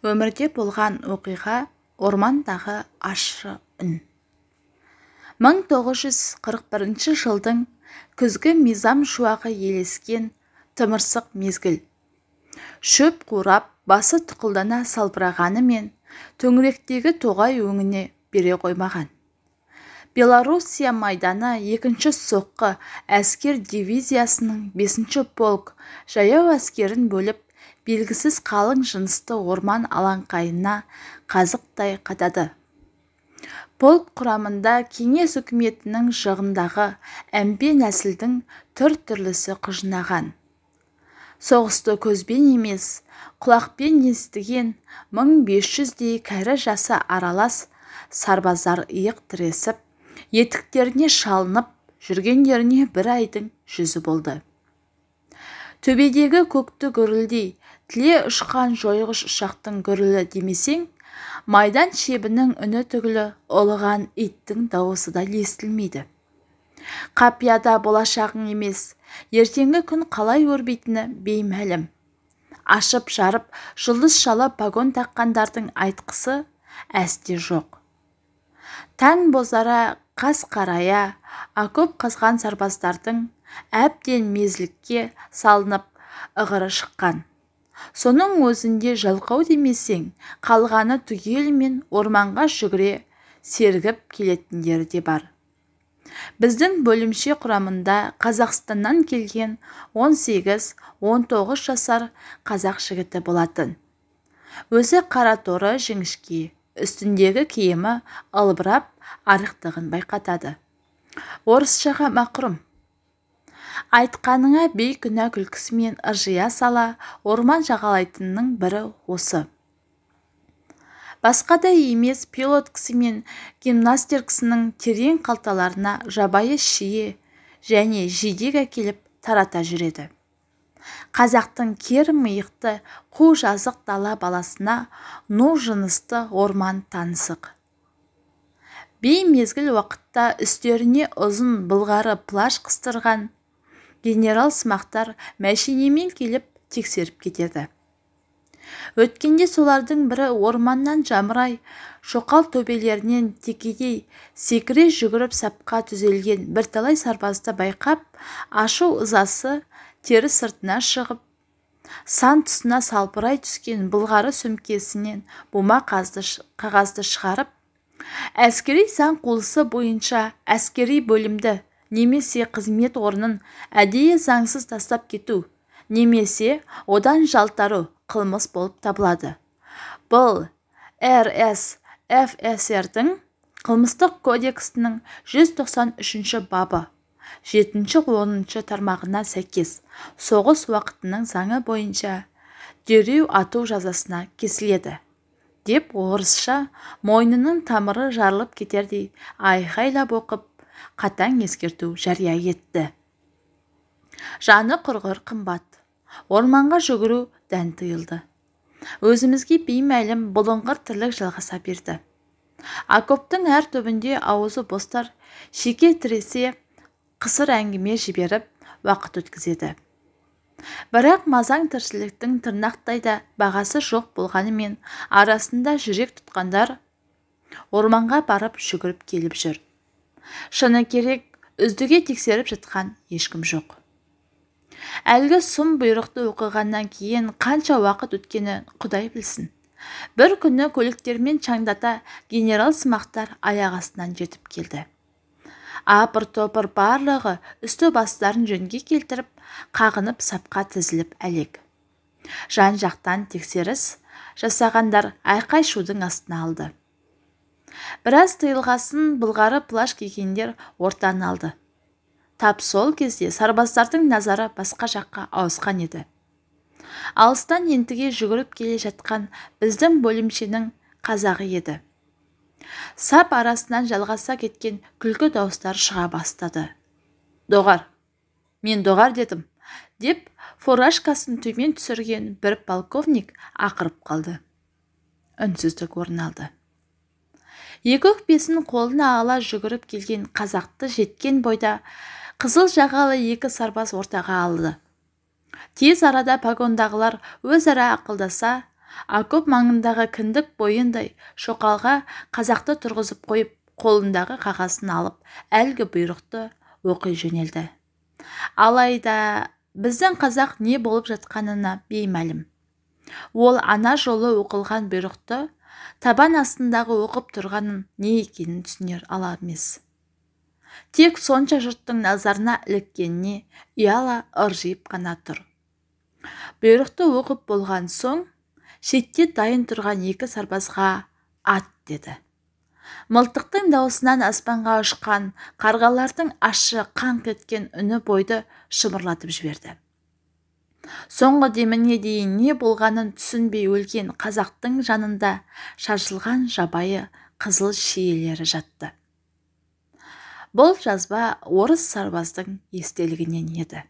Өмірде болған оқиға ормандағы ащы үн. 1941 жылдың күзгі мизам шуағы елескен тымырсық мезгіл. Шөп қурап, басы тұқылдана салбырағанымен, төңіректегі тоғай өңіне бере қоймаған. Белоруссия майданы 2-ші соққы әскер дивизиясының 5-ші полк жаяу әскерін бөліп, белгісіз қалың жынысты орман алаңқайына қазықтай қадады. Полк құрамында кеңес үкіметінің жағындағы әмбе нәсілдің түр-түрлісі құжынаған. Соғысты көзбен емес, құлақпен естіген 1500-дей кәрі жасы аралас сарбаздар иық тіресіп, етіктеріне шалынып, жүргендеріне бір айдың жүзі болды. Төбедегі көкті гүрілдей, тіле ұшқан жойғыш ұшақтың гүрілі демесең, майдан шебінің үні түгілі ұлыған иттің дауысы да естілмейді. Қапияда болашағың емес, ертеңгі күн қалай өрбейтіні беймәлім. Ашып жарып, жұлдыз шала пагон таққандардың айтқысы әсте жоқ. Таң бозара, қас қарая, окоп қазған сарбаздардың әбден мезлікке салынып ығыры шыққан. Соның өзінде жалқау демесең, қалғаны түгелімен орманға жүгіре сергіп келетіндері де бар. Біздің бөлімше құрамында Қазақстаннан келген 18-19 жасар қазақ жігіті болатын. Өзі қара торы жіңішке, үстіндегі киімі албырап арықтығын байқатады. Орысшаға мақұрым. Айтқаныңа бейкүнә күлкісімен ыржия сала орман жағалайтынның бірі осы. Басқа да емес пилот кісі мен гимнастер кісінің терең қалталарына жабайы шие және жидек әкеліп тарата жүреді. Қазақтың кер миықты қу жазық дала баласына ну жынысты орман танысық. Бей мезгіл уақытта үстеріне ұзын былғары плаш қыстырған генерал-сымақтар мәшинемен келіп тексеріп кетеді. Өткенде солардың бірі орманнан жамырай, шоқал төбелерінен текедей секіре жүгіріп сапқа түзелген бірталай сарбазды байқап, ашу ызасы тері сыртына шығып, сан тұсына салпырай түскен былғары сөмкесінен бума қағазды шығарып, әскери заң қулысы бойынша әскери бөлімді немесе қызмет орнын әдейі заңсыз тастап кету, немесе одан жалтару қылмыс болып табылады. Бұл РСФСР-дің қылмыстық кодексінің 193 бабы 7-10 тармағына сәйкес соғыс уақытының заңы бойынша дереу ату жазасына кесіледі, деп орысша мойнының тамыры жарылып кетердей айқайлап оқып, қатаң ескерту жария етті. Жаны құрғыр қымбат. Орманға жүгіру дән тыйылды. Өзімізге беймәлім бұлыңғыр тірлік жалғаса берді. Окоптың әр түбінде аузы бостар шеке тіресе қысыр әңгіме жіберіп уақыт өткізеді. Бірақ мазаң тіршіліктің тырнақтайда бағасы жоқ болғанымен арасында жүрек тұтқандар орманға барып жүгіріп келіп жүр. Шыны керек, үздіге тексеріп жатқан ешкім жоқ. Әлгі сұм бұйрықты оқығаннан кейін қанша уақыт өткені құдай білсін. Бір күні көліктермен чаңдата генерал-сымақтар аяқ астынан жетіп келді. Апыр-топыр барлығы үсті бастарын жөнге келтіріп, қағынып сапқа тізіліп әлек. Жан-жақтан тексеріс жасағандар айқай-шудың астына алды. Біраз тыйылғасын былғары плаш кигендер ортан алды. Тап сол кезде сарбаздардың назары басқа жаққа ауысқан еді. Алыстан ентіге жүгіріп келе жатқан біздің бөлімшенің қазағы еді. Сап арасынан жалғаса кеткен күлкі дауыстар шыға бастады. Доғар, мен доғар дедім, деп фуражкасын төмен түсірген бір полковник ақырып қалды. Үнсіздік орын алды. Екі өкпесін қолына ала жүгіріп келген қазақты жеткен бойда қызыл жағалы екі сарбаз ортаға алды. Тез арада погондағылар өзара ақылдаса, окоп маңындағы кіндік бойындай шоқалға қазақты тұрғызып қойып, қолындағы қағазын алып, әлгі бұйрықты оқи жөнелді. Алайда біздің қазақ не болып жатқанына беймәлім. Ол ана жолы оқылған бұйрықты табан астындағы оқып тұрғанын не екенін түсінер ала емес. Тек сонша жұрттың назарына іліккеніне ұяла ыржиып қана тұр. Бұйрықты оқып болған соң, шетте дайын тұрған екі сарбазға ат деді. Мылтықтың даусынан аспанға ұшқан қарғалардың ащы қаңқ еткен үні бойды шымырлатып жіберді. Соңғы деміне дейін не болғанын түсінбей өлген қазақтың жанында шашылған жабайы қызыл шиелері жатты. Бұл жазба орыс сарбаздың естелігінен еді.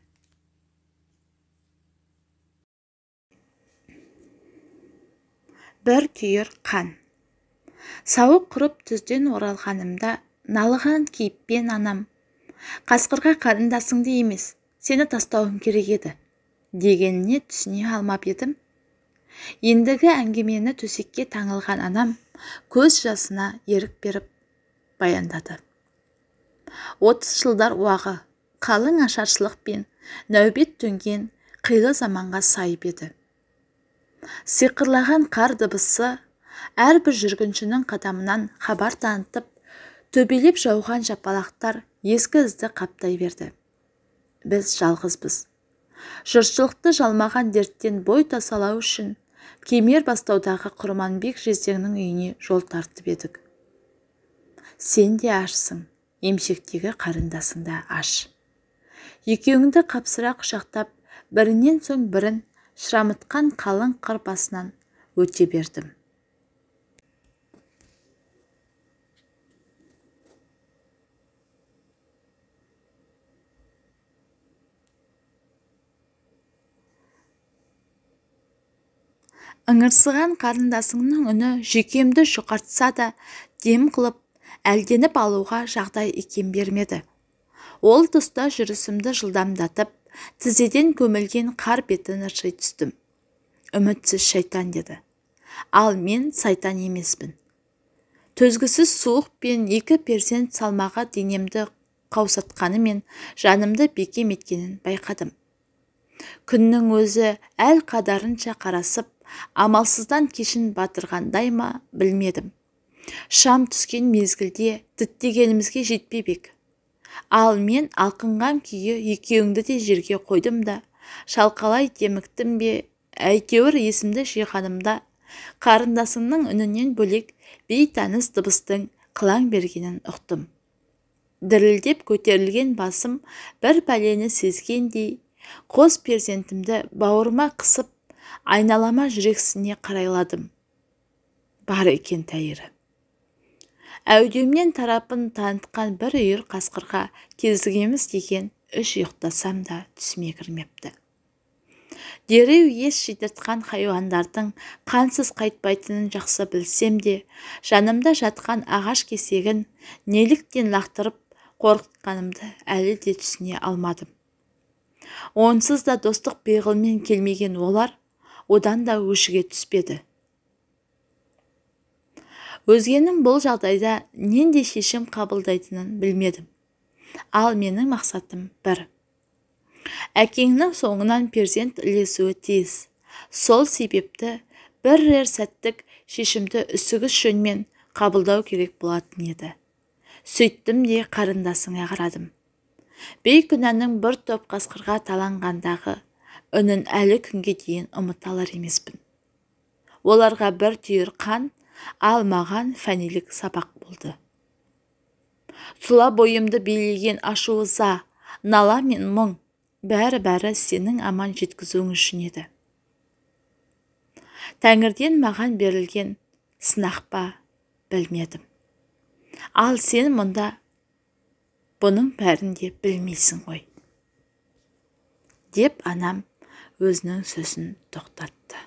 Бір түйір қан. Сауық құрып түзден оралғанымда налыған кейіппен анам, қасқырға қарындасыңды емес, сені тастауым керек еді, дегеніне түсіне алмап едім. Ендігі әңгімені төсекке таңылған анам көз жасына ерік беріп баяндады. 30 жылдар уағы қалың ашаршылық пен нәубет төнген қилы заманға сайып еді. Сиқырлаған қар дыбысы әрбір жүргіншінің қадамынан хабар танытып, төбелеп жауған жапалақтар ескі ізді қаптай берді. Біз жалғызбыз. Жұртшылықты жалмаған дерттен бой тасалау үшін Кемер бастаудағы Құрманбек жездеңнің үйіне жол тартып едік. Сен де ашсың, емшектегі қарындасың да аш. Екеуіңді қапсыра құшақтап, бірінен соң бірін шырамытқан қалың қыр басынан өте бердім. Ыңырсыған қарындасыңның үні жүйкемді жұқартса да дем қылып, әлденіп алуға жағдай икем бермеді. Ол тұста жүрісімді жылдамдатып, тізеден көмілген қар бетін ырши түстім. Үмітсіз шайтан деді. Ал мен сайтан емеспін. Төзгісіз суық пен екі перзент салмағы денемді қаусатқанымен жанымды бекем еткенін байқадым. Күннің өзі әл қадарынша қарасып, амалсыздан кешін батырғандай ма білмедім. Шам түскен мезгілде діттегенімізге жетпебек. Ал мен алқынған күйі екеуіңді де жерге қойдым да, шалқалай деміктім бе, әйтеуір есімді жиғанымда қарындасыңның үнінен бөлек бейтаныс дыбыстың қылаң бергенін ұқтым. Дірілдеп көтерілген басым бір пәлені сезгендей, қос перзентімді бауырыма қысып, айналама жүрексіне қарайладым. Бар екен тәйірі. Әудемнен тарапын танытқан бір үйір қасқырға кезігеміз деген үш ұйықтасам да түсіме кірмепті. Дереу ес жидыртқан хайуандардың қансыз қайтпайтынын жақсы білсем де, жанымда жатқан ағаш кесегін неліктен лақтырып қорқытқанымды әлі де түсіне алмадым. Онсыз да достық пиғылмен келмеген олар одан да өшіге түспеді. Өзгенің бұл жағдайда нендей шешім қабылдайтынын білмедім. Ал менің мақсатым бір. Әкеңнің соңынан перзент ілесуі тиіс. Сол себепті бірер сәттік шешімді үсігіс жөнмен қабылдау керек болатын еді. Сөйттім де қарындасыңа қарадым. Бейкүнәнің бір топ қасқырға таланғандағы үнін әлі күнге дейін ұмыта алар емеспін. Оларға бір түйір қан, ал маған фәнилік сабақ болды. Тұла бойымды билеген ашу-ыза, нала мен мұң, бәрі сенің аман жеткізуің үшін еді. Тәңірден маған берілген сынақ па, білмедім. Ал сен мұнда бұның бәрін де білмейсің ғой, деп анам өзінің сөзін тоқтатты.